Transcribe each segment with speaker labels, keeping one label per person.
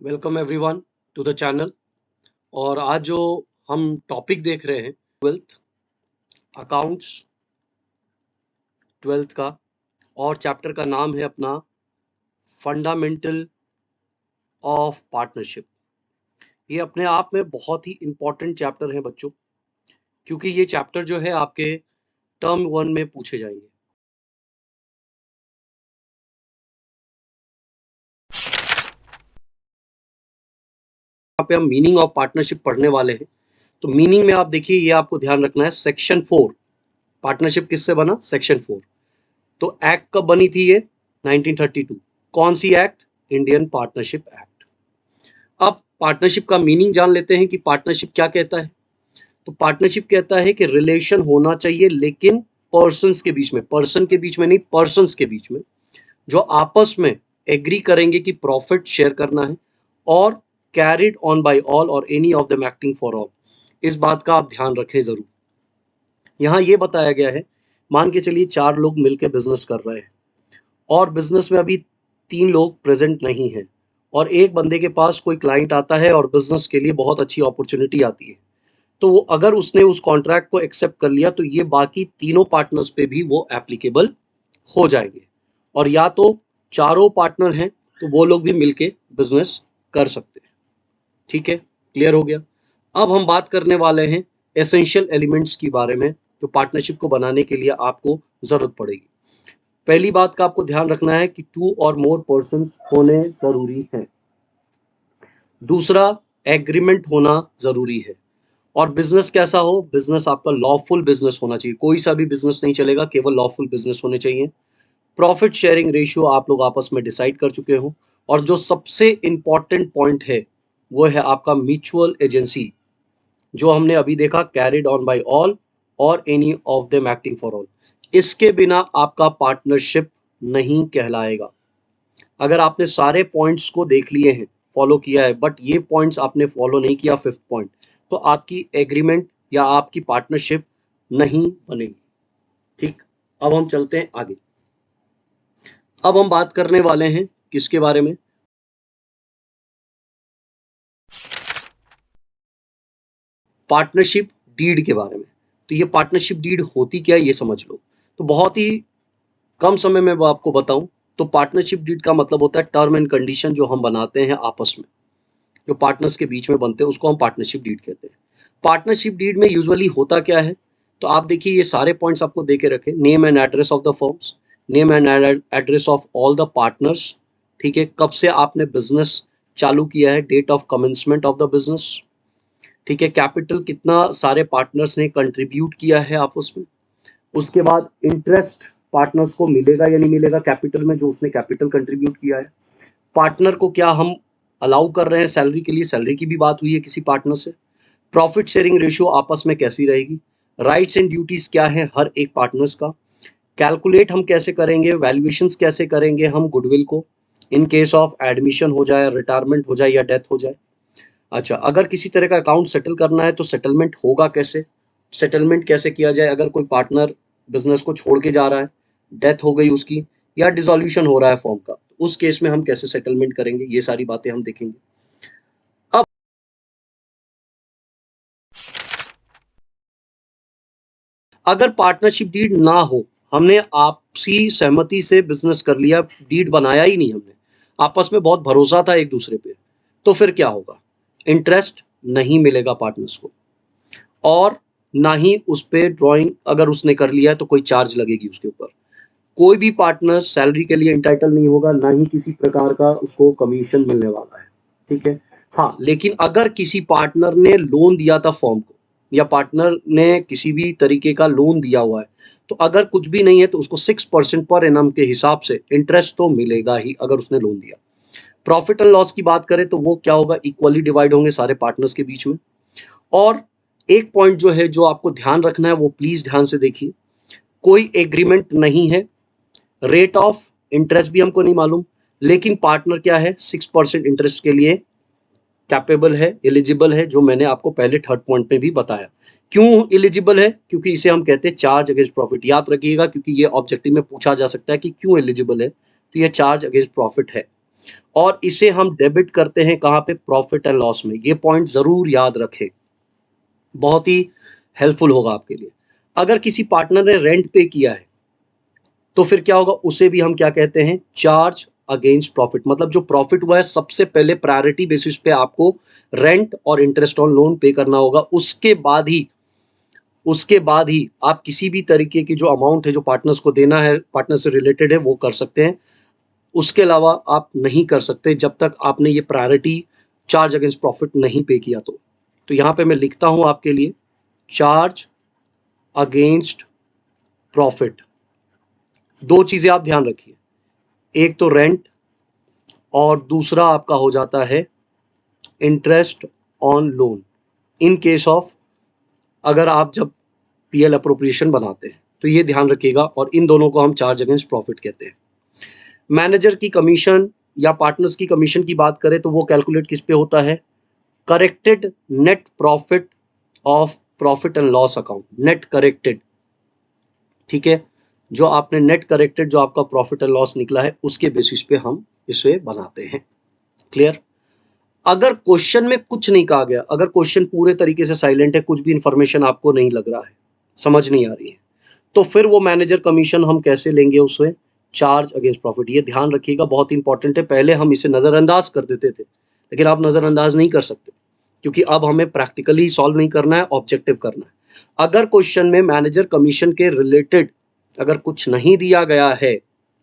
Speaker 1: Welcome everyone to the channel. और आज जो हम टॉपिक देख रहे हैं ट्वेल्थ अकाउंट्स, ट्वेल्थ का, और चैप्टर का नाम है अपना फंडामेंटल ऑफ पार्टनरशिप। ये अपने आप में बहुत ही इम्पॉर्टेंट चैप्टर है बच्चों, क्योंकि ये चैप्टर जो है आपके टर्म 1 में पूछे जाएंगे। यहाँ पे हम मीनिंग ऑफ पार्टनरशिप पढ़ने वाले हैं। तो मीनिंग में आप देखिए, ये आपको ध्यान रखना है, सेक्शन 4 पार्टनरशिप किससे बना, सेक्शन 4। तो एक्ट कब बनी थी ये, 1932। कौन सी एक्ट, इंडियन पार्टनरशिप एक्ट। अब पार्टनरशिप का मीनिंग जान लेते हैं कि पार्टनरशिप क्या कहता है। तो पार्टनरशिप कहता है कि रिलेशन होना चाहिए, लेकिन पर्सन्स के बीच में, पर्सन के बीच में नहीं, पर्सन्स के बीच में, जो आपस में एग्री करेंगे कि प्रॉफिट शेयर करना है, और कैरिड ऑन बाय ऑल और any of them acting for all. इस बात का आप ध्यान रखें जरूर। यहाँ ये बताया गया है, मान के चलिए 4 लोग मिलकर बिजनेस कर रहे हैं, और बिजनेस में अभी 3 लोग प्रेजेंट नहीं हैं, और एक बंदे के पास कोई क्लाइंट आता है और बिजनेस के लिए बहुत अच्छी अपॉर्चुनिटी आती है। तो वो अगर उसने उस कॉन्ट्रैक्ट को एक्सेप्ट कर लिया तो ये बाकी तीनों पार्टनर्स पे भी वो एप्लीकेबल हो जाएंगे। और या तो चारों पार्टनर हैं तो वो लोग भी मिलके बिजनेस कर सकते हैं। ठीक है, क्लियर हो गया। अब हम बात करने वाले हैं एसेंशियल एलिमेंट्स के बारे में, जो पार्टनरशिप को बनाने के लिए आपको जरूरत पड़ेगी। पहली बात का आपको ध्यान रखना है कि 2 और मोर पर्सन्स होने जरूरी हैं। दूसरा, एग्रीमेंट होना जरूरी है। और बिजनेस कैसा हो, बिजनेस आपका लॉफुल बिजनेस होना चाहिए। कोई सा भी बिजनेस नहीं चलेगा, केवल लॉफुल बिजनेस होने चाहिए। प्रॉफिट शेयरिंग रेशियो आप लोग आपस में डिसाइड कर चुके हो। और जो सबसे इंपॉर्टेंट पॉइंट है वो है आपका म्यूचुअल एजेंसी, जो हमने अभी देखा, कैरिड ऑन बाय ऑल और any of them acting for all. इसके बिना आपका पार्टनरशिप नहीं कहलाएगा। अगर आपने सारे पॉइंट्स को देख लिए हैं, फॉलो किया है, बट ये पॉइंट्स आपने फॉलो नहीं किया, 5th पॉइंट, तो आपकी एग्रीमेंट या आपकी पार्टनरशिप नहीं बनेगी। ठीक, अब हम चलते हैं आगे। अब हम बात करने वाले हैं किसके बारे में, पार्टनरशिप डीड के बारे में। तो ये पार्टनरशिप डीड होती क्या है ये समझ लो। तो बहुत ही कम समय में वो आपको बताऊं, तो पार्टनरशिप डीड का मतलब होता है टर्म एंड कंडीशन जो हम बनाते हैं आपस में, जो पार्टनर्स के बीच में बनते हैं, उसको हम पार्टनरशिप डीड कहते हैं। पार्टनरशिप डीड में यूजुअली होता क्या है, तो आप देखिए ये सारे पॉइंट्स आपको दे के रखे, name and address of the firms, name and address of all the partners. ठीक है, कब से आपने बिजनेस चालू किया है, date of commencement of the business. ठीक है, कैपिटल कितना सारे पार्टनर्स ने कंट्रीब्यूट किया है आपस में। उसके बाद इंटरेस्ट पार्टनर्स को मिलेगा या नहीं मिलेगा कैपिटल में, जो उसने कैपिटल कंट्रीब्यूट किया है। पार्टनर को क्या हम अलाउ कर रहे हैं सैलरी के लिए, सैलरी की भी बात हुई है किसी पार्टनर से। प्रॉफिट शेयरिंग रेशियो आपस में कैसी रहेगी, राइट्स एंड ड्यूटीज क्या है हर एक पार्टनर्स का, कैलकुलेट हम कैसे करेंगे, वैल्यूएशंस कैसे करेंगे हम गुडविल को, इन केस ऑफ एडमिशन हो जाए, रिटायरमेंट हो जाए या डेथ हो जाए। अच्छा, अगर किसी तरह का अकाउंट सेटल करना है तो सेटलमेंट होगा कैसे, सेटलमेंट कैसे किया जाए, अगर कोई पार्टनर बिजनेस को छोड़ के जा रहा है, डेथ हो गई उसकी, या डिसॉल्यूशन हो रहा है फॉर्म का, उस केस में हम कैसे सेटलमेंट करेंगे, ये सारी बातें हम देखेंगे। अब अगर पार्टनरशिप डीड ना हो, हमने आपसी सहमति से बिजनेस कर लिया, डीड बनाया ही नहीं हमने, आपस में बहुत भरोसा था एक दूसरे पे, तो फिर क्या होगा, इंटरेस्ट नहीं मिलेगा पार्टनर्स को, और ना ही उस पे ड्राइंग अगर उसने कर लिया है तो कोई चार्ज लगेगी उसके ऊपर। कोई भी पार्टनर सैलरी के लिए इंटाइटल नहीं होगा, ना ही किसी प्रकार का उसको कमीशन मिलने वाला है। ठीक है, हाँ, लेकिन अगर किसी पार्टनर ने लोन दिया था फॉर्म को, या पार्टनर ने किसी भी तरीके का लोन दिया हुआ है, तो अगर कुछ भी नहीं है तो उसको 6% पर एनम के हिसाब से इंटरेस्ट तो मिलेगा ही, अगर उसने लोन दिया। प्रॉफिट एंड लॉस की बात करें तो वो क्या होगा, इक्वली डिवाइड होंगे सारे पार्टनर्स के बीच में। और एक पॉइंट जो है, जो आपको ध्यान रखना है, वो प्लीज ध्यान से देखिए, कोई एग्रीमेंट नहीं है, रेट ऑफ इंटरेस्ट भी हमको नहीं मालूम, लेकिन पार्टनर क्या है, 6% इंटरेस्ट के लिए कैपेबल है, एलिजिबल है, जो मैंने आपको पहले 3rd पॉइंट में भी बताया। क्यों एलिजिबल है, क्योंकि इसे हम कहते हैं चार्ज अगेंस्ट प्रॉफिट। याद रखिएगा, क्योंकि ये ऑब्जेक्टिव में पूछा जा सकता है कि क्यों एलिजिबल है, तो ये चार्ज अगेंस्ट प्रॉफिट है। और इसे हम डेबिट करते हैं कहाँ पे, प्रॉफिट एंड लॉस में। ये पॉइंट जरूर याद रखें, बहुत ही हेल्पफुल होगा आपके लिए। अगर किसी पार्टनर ने रेंट पे किया है तो फिर क्या होगा, उसे भी हम क्या कहते हैं, चार्ज अगेंस्ट प्रॉफिट। मतलब जो प्रॉफिट हुआ है सबसे पहले प्रायोरिटी बेसिस पे आपको रेंट और इंटरेस्ट ऑन लोन पे करना होगा। उसके बाद ही आप किसी भी तरीके की जो अमाउंट है जो पार्टनर्स को देना है, पार्टनर से रिलेटेड है, वो कर सकते हैं। उसके अलावा आप नहीं कर सकते जब तक आपने ये प्रायोरिटी चार्ज अगेंस्ट प्रॉफिट नहीं पे किया। तो यहाँ पे मैं लिखता हूँ आपके लिए, चार्ज अगेंस्ट प्रॉफिट। दो चीजें आप ध्यान रखिए, एक तो रेंट और दूसरा आपका हो जाता है interest on loan. In case of अगर आप जब पीएल अप्रोप्रिएशन बनाते हैं तो ये ध्यान रखिएगा, और इन दोनों को हम चार्ज अगेंस्ट प्रॉफिट कहते हैं। मैनेजर की कमीशन या पार्टनर्स की कमीशन की बात करें तो वो कैलकुलेट किस पे होता है, corrected net profit of profit and loss account, net corrected. ठीक है, जो आपने नेट करेक्टेड जो आपका प्रॉफिट एंड लॉस निकला है उसके बेसिस पे हम इसे बनाते हैं। क्लियर। अगर क्वेश्चन में कुछ नहीं कहा गया, अगर क्वेश्चन पूरे तरीके से साइलेंट है, कुछ भी इंफॉर्मेशन आपको नहीं लग रहा है, समझ नहीं आ रही है, तो फिर वो मैनेजर कमीशन हम कैसे लेंगे, उसमें चार्ज अगेंस्ट प्रॉफिट। ये ध्यान रखिएगा, बहुत इंपॉर्टेंट है। पहले हम इसे नजरअंदाज कर देते थे, लेकिन आप नजरअंदाज नहीं कर सकते, क्योंकि अब हमें प्रैक्टिकली सॉल्व नहीं करना है, ऑब्जेक्टिव करना है। अगर क्वेश्चन में मैनेजर कमीशन के रिलेटेड अगर कुछ नहीं दिया गया है,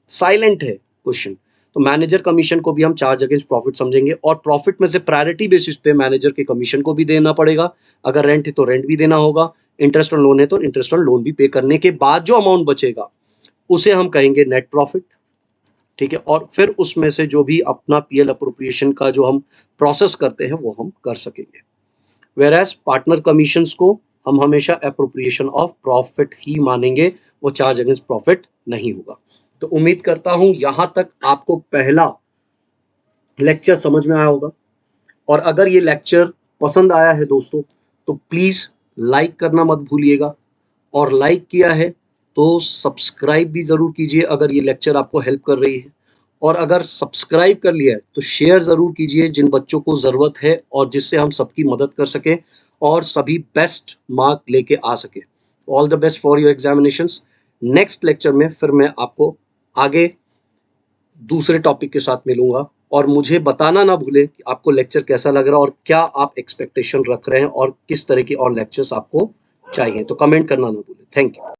Speaker 1: साइलेंट है क्वेश्चन, तो मैनेजर कमीशन को भी हम चार्ज अगेंस्ट प्रॉफिट समझेंगे, और प्रॉफिट में से प्रायोरिटी बेसिस पे मैनेजर के कमीशन को भी देना पड़ेगा। अगर रेंट है तो रेंट भी देना होगा, इंटरेस्ट ऑन लोन है तो इंटरेस्ट ऑन लोन भी पे करने के बाद जो अमाउंट बचेगा उसे हम कहेंगे नेट प्रॉफिट। ठीक है, और फिर उसमें से जो भी अपना पीएल अप्रोप्रिएशन का जो हम प्रोसेस करते हैं वो हम कर सकेंगे। वेयर पार्टनर कमीशंस को हम हमेशा अप्रोप्रिएशन ऑफ प्रॉफिट ही मानेंगे, वो चार्ज अगेंस्ट प्रॉफिट नहीं होगा। तो उम्मीद करता हूं यहां तक आपको पहला लेक्चर समझ में आया होगा, और अगर ये लेक्चर पसंद आया है दोस्तों तो प्लीज लाइक करना मत भूलिएगा, और लाइक किया है तो सब्सक्राइब भी जरूर कीजिए अगर ये लेक्चर आपको हेल्प कर रही है, और अगर सब्सक्राइब कर लिया है तो शेयर जरूर कीजिए जिन बच्चों को जरूरत है, और जिससे हम सबकी मदद कर सकें और सभी बेस्ट मार्क लेके आ सके। All the best for your examinations. Next lecture में फिर मैं आपको आगे दूसरे टॉपिक के साथ मिलूंगा, और मुझे बताना ना भूलें कि आपको लेक्चर कैसा लग रहा है और क्या आप एक्सपेक्टेशन रख रहे हैं और किस तरह की और लेक्चर्स आपको चाहिए, तो कमेंट करना ना भूलें। Thank you.